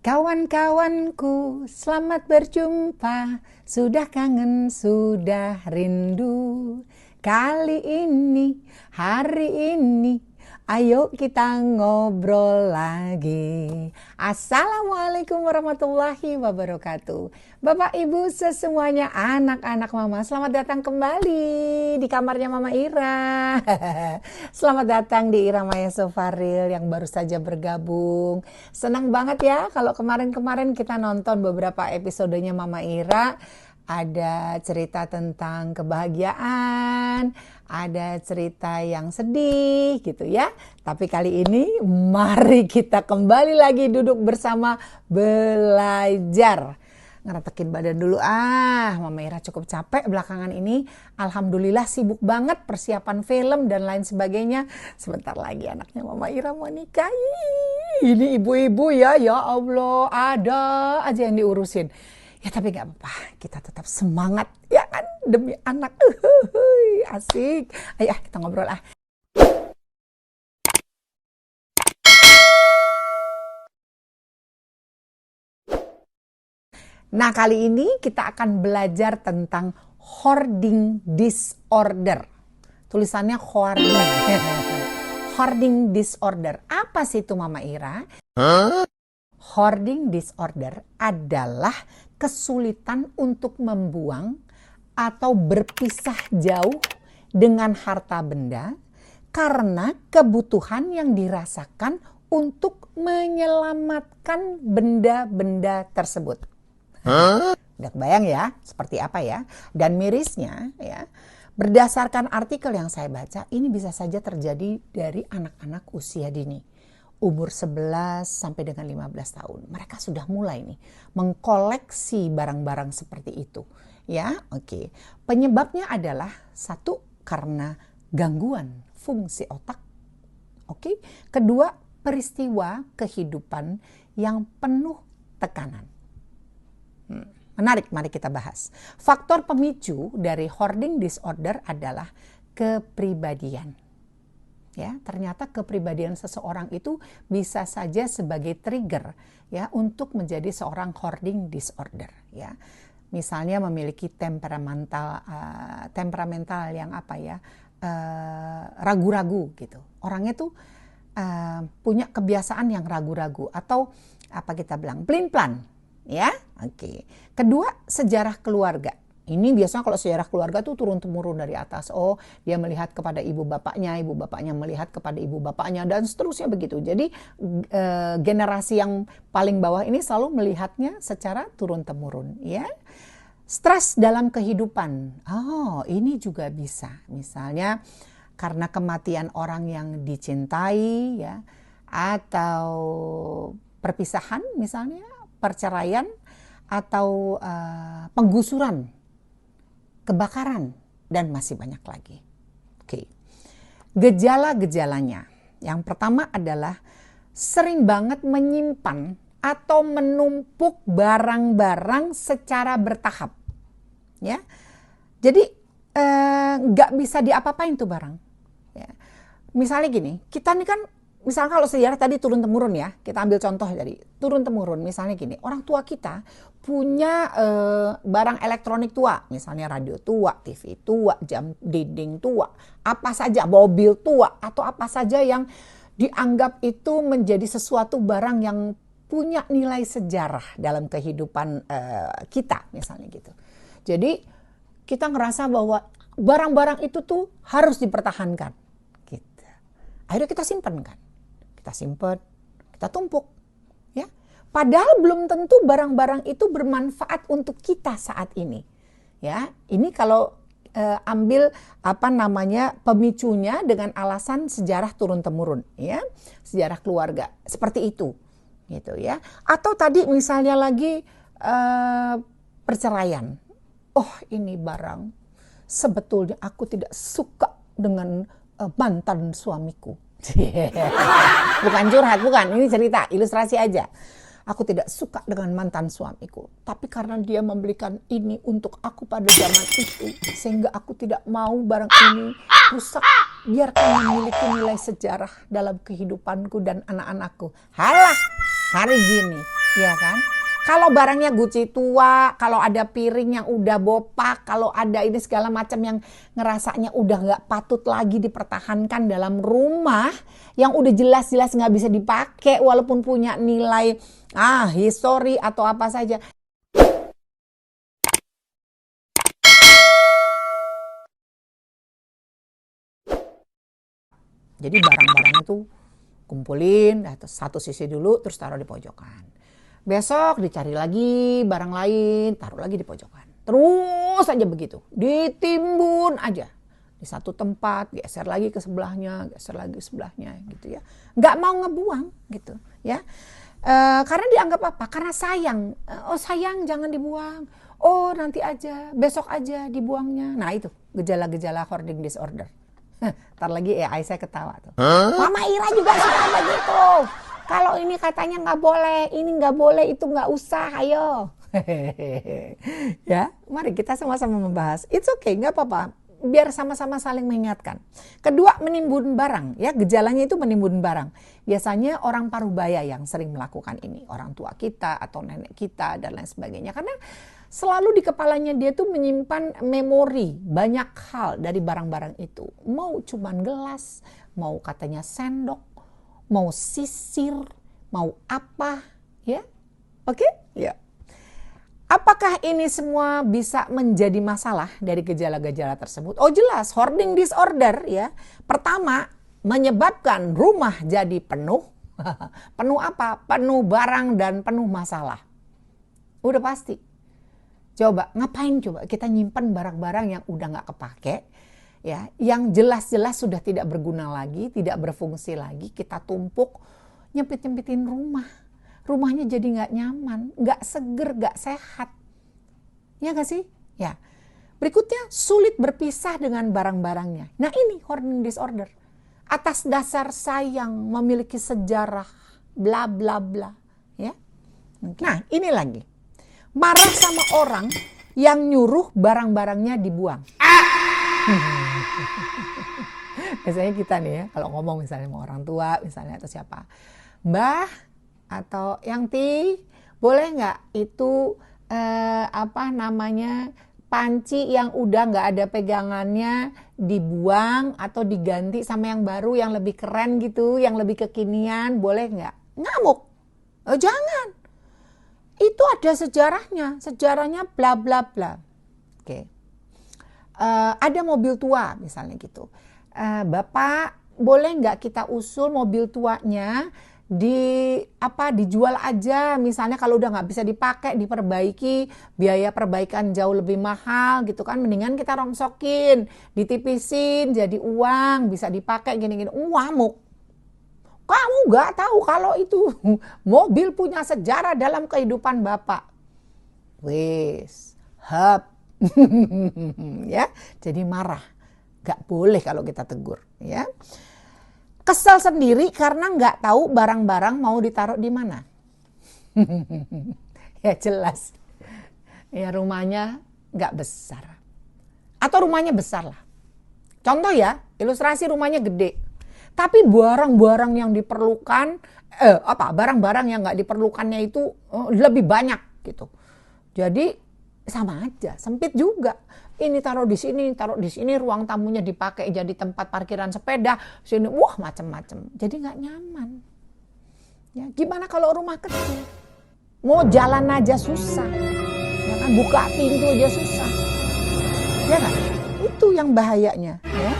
Kawan-kawanku, selamat berjumpa. Sudah kangen, sudah rindu. Kali ini, hari ini, ayo kita ngobrol lagi. Assalamualaikum warahmatullahi wabarakatuh. Bapak Ibu semuanya, anak-anak Mama, selamat datang kembali di kamarnya Mama Ira. Selamat datang di Ira Maya Sofaril yang baru saja bergabung. Senang banget ya kalau kemarin-kemarin kita nonton beberapa episodenya Mama Ira. Ada cerita tentang kebahagiaan, ada cerita yang sedih gitu ya. Tapi kali ini mari kita kembali lagi duduk bersama belajar. Ngeretakin badan dulu, Mama Ira cukup capek belakangan ini. Alhamdulillah sibuk banget persiapan film dan lain sebagainya. Sebentar lagi anaknya Mama Ira mau nikah. Ini ibu-ibu ya Allah, ada aja yang diurusin. Ya tapi gak apa-apa, kita tetap semangat ya kan, demi anak. Asik. Ayo kita ngobrol . Nah kali ini kita akan belajar tentang hoarding disorder. Tulisannya hoarding. Hoarding disorder. Apa sih itu Mama Ira? Hoarding disorder adalah kesulitan untuk membuang atau berpisah jauh dengan harta benda karena kebutuhan yang dirasakan untuk menyelamatkan benda-benda tersebut. Udah kebayang ya seperti apa ya? Dan mirisnya ya, berdasarkan artikel yang saya baca, ini bisa saja terjadi dari anak-anak usia dini. Umur 11 sampai dengan 15 tahun. Mereka sudah mulai nih mengkoleksi barang-barang seperti itu. Ya, oke. Penyebabnya adalah satu, karena gangguan fungsi otak. Oke. Kedua, peristiwa kehidupan yang penuh tekanan. Menarik, mari kita bahas. Faktor pemicu dari hoarding disorder adalah kepribadian. Ya, ternyata kepribadian seseorang itu bisa saja sebagai trigger ya untuk menjadi seorang hoarding disorder ya. Misalnya memiliki temperamental yang ragu-ragu gitu. Orangnya tuh punya kebiasaan yang ragu-ragu atau kita bilang pelin-pelan ya. Oke. Kedua, sejarah keluarga. Ini biasanya kalau sejarah keluarga tuh turun-temurun dari atas. Oh, dia melihat kepada ibu bapaknya melihat kepada ibu bapaknya, dan seterusnya begitu. Jadi generasi yang paling bawah ini selalu melihatnya secara turun-temurun. Ya. Stres dalam kehidupan. Oh, ini juga bisa. Misalnya karena kematian orang yang dicintai, ya, atau perpisahan, misalnya perceraian, atau penggusuran, kebakaran, dan masih banyak lagi. Oke. Gejala-gejalanya. Yang pertama adalah sering banget menyimpan atau menumpuk barang-barang secara bertahap. Ya. Jadi nggak bisa diapa-apain tuh barang. Ya. Misalnya gini, kita nih kan, misalnya kalau sejarah tadi turun-temurun ya, kita ambil contoh dari turun-temurun. Misalnya gini, orang tua kita punya barang elektronik tua, misalnya radio tua, TV tua, jam dinding tua, apa saja, mobil tua, atau apa saja yang dianggap itu menjadi sesuatu barang yang punya nilai sejarah dalam kehidupan kita, misalnya gitu. Jadi kita ngerasa bahwa barang-barang itu tuh harus dipertahankan. Gitu. Akhirnya kita simpan kan. Kita simpan, kita tumpuk, ya. Padahal belum tentu barang-barang itu bermanfaat untuk kita saat ini, ya. Ini kalau ambil pemicunya dengan alasan sejarah turun-temurun, ya, sejarah keluarga, seperti itu, gitu ya. Atau tadi misalnya lagi perceraian. Oh, ini barang sebetulnya aku tidak suka dengan mantan suamiku. Bukan curhat, bukan. Ini cerita, ilustrasi aja. Aku tidak suka dengan mantan suamiku. Tapi karena dia membelikan ini untuk aku pada zaman itu, sehingga aku tidak mau barang ini rusak. Biarkan memiliki nilai sejarah dalam kehidupanku dan anak-anakku. Halah, hari gini, ya kan? Kalau barangnya Gucci tua, kalau ada piring yang udah bopak, kalau ada ini segala macam yang ngerasanya udah nggak patut lagi dipertahankan dalam rumah, yang udah jelas-jelas nggak bisa dipakai walaupun punya nilai histori atau apa saja. Jadi barang-barang itu kumpulin, satu sisi dulu, terus taruh di pojokan. Besok dicari lagi barang lain, taruh lagi di pojokan. Terus aja begitu, ditimbun aja. Di satu tempat, geser lagi ke sebelahnya, geser lagi ke sebelahnya gitu ya. Nggak mau ngebuang gitu ya. Karena dianggap apa? Karena sayang. Oh sayang jangan dibuang. Oh nanti aja, besok aja dibuangnya. Nah itu gejala-gejala hoarding disorder. Ntar lagi AI saya ketawa tuh. Mama Ira juga suka begitu. Kalau ini katanya nggak boleh, ini nggak boleh, itu nggak usah, ayo. Ya, mari kita sama-sama membahas. It's okay, nggak apa-apa. Biar sama-sama saling mengingatkan. Kedua, menimbun barang. Ya, gejalanya itu menimbun barang. Biasanya orang parubaya yang sering melakukan ini. Orang tua kita atau nenek kita dan lain sebagainya. Karena selalu di kepalanya dia tuh menyimpan memori banyak hal dari barang-barang itu. Mau cuman gelas, mau katanya sendok, mau sisir, mau apa, ya? Oke? Ya. Apakah ini semua bisa menjadi masalah dari gejala-gejala tersebut? Oh jelas, hoarding disorder ya. Pertama, menyebabkan rumah jadi penuh. Penuh apa? Penuh barang dan penuh masalah. Udah pasti. Coba, ngapain coba kita nyimpen barang-barang yang udah nggak kepake, ya, yang jelas-jelas sudah tidak berguna lagi, tidak berfungsi lagi, kita tumpuk, nyempit-nyempitin rumah. Rumahnya jadi nggak nyaman, nggak seger, nggak sehat. Ya nggak sih? Ya. Berikutnya, sulit berpisah dengan barang-barangnya. Nah ini hoarding disorder. Atas dasar sayang, memiliki sejarah, bla bla bla. Ya. Nah ini lagi. Marah sama orang yang nyuruh barang-barangnya dibuang. Biasanya kita nih ya, kalau ngomong misalnya sama orang tua misalnya atau siapa, Mbah atau Yangti, boleh nggak itu panci yang udah nggak ada pegangannya dibuang atau diganti sama yang baru yang lebih keren gitu, yang lebih kekinian, boleh nggak? Ngamuk. Oh jangan. Itu ada sejarahnya bla bla bla. Oke. Ada mobil tua misalnya gitu. Bapak boleh nggak kita usul mobil tuanya dijual aja, misalnya kalau udah nggak bisa dipakai diperbaiki, biaya perbaikan jauh lebih mahal gitu kan, mendingan kita rongsokin, ditipisin jadi uang bisa dipakai gini-gini. Ngamuk. Kamu nggak tahu kalau itu mobil punya sejarah dalam kehidupan Bapak. Wes, hap. Ya, jadi marah. Nggak boleh kalau kita tegur, ya. Kesel sendiri karena nggak tahu barang-barang mau ditaruh di mana. Ya jelas. Ya rumahnya nggak besar. Atau rumahnya besar lah. Contoh ya, ilustrasi rumahnya gede. Tapi barang-barang yang diperlukan, barang-barang yang nggak diperlukannya itu lebih banyak gitu. Jadi sama aja, sempit juga. Ini taruh di sini, ruang tamunya dipakai jadi tempat parkiran sepeda, sini, wah macam-macam. Jadi nggak nyaman. Ya, gimana kalau rumah kecil? Mau jalan aja susah, ya kan? Buka pintu aja susah, ya kan? Itu yang bahayanya. Ya.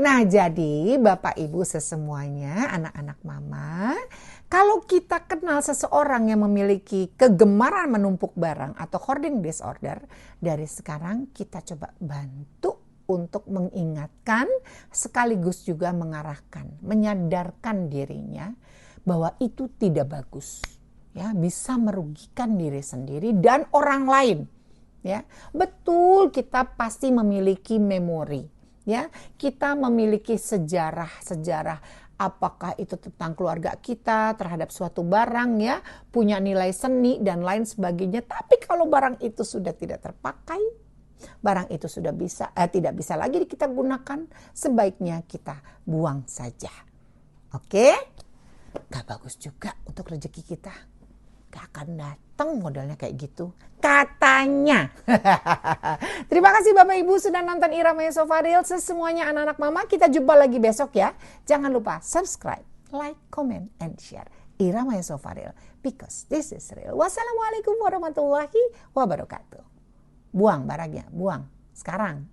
Nah jadi Bapak Ibu sesemuanya, anak-anak mama, kalau kita kenal seseorang yang memiliki kegemaran menumpuk barang atau hoarding disorder, dari sekarang kita coba bantu untuk mengingatkan sekaligus juga mengarahkan, menyadarkan dirinya bahwa itu tidak bagus, ya, bisa merugikan diri sendiri dan orang lain, ya. Betul, kita pasti memiliki memori. Ya, kita memiliki sejarah apakah itu tentang keluarga kita terhadap suatu barang, ya, punya nilai seni dan lain sebagainya. Tapi kalau barang itu sudah tidak terpakai, barang itu sudah tidak bisa lagi kita gunakan, sebaiknya kita buang saja. Oke? Gak bagus juga untuk rezeki kita. Gak akan datang modelnya kayak gitu. Katanya. Terima kasih Bapak Ibu sudah nonton Irama Yosofadil. Semuanya anak-anak mama, kita jumpa lagi besok ya. Jangan lupa subscribe, like, comment, and share. Irama Yosofadil, because this is real. Wassalamualaikum warahmatullahi wabarakatuh. Buang barangnya, buang sekarang.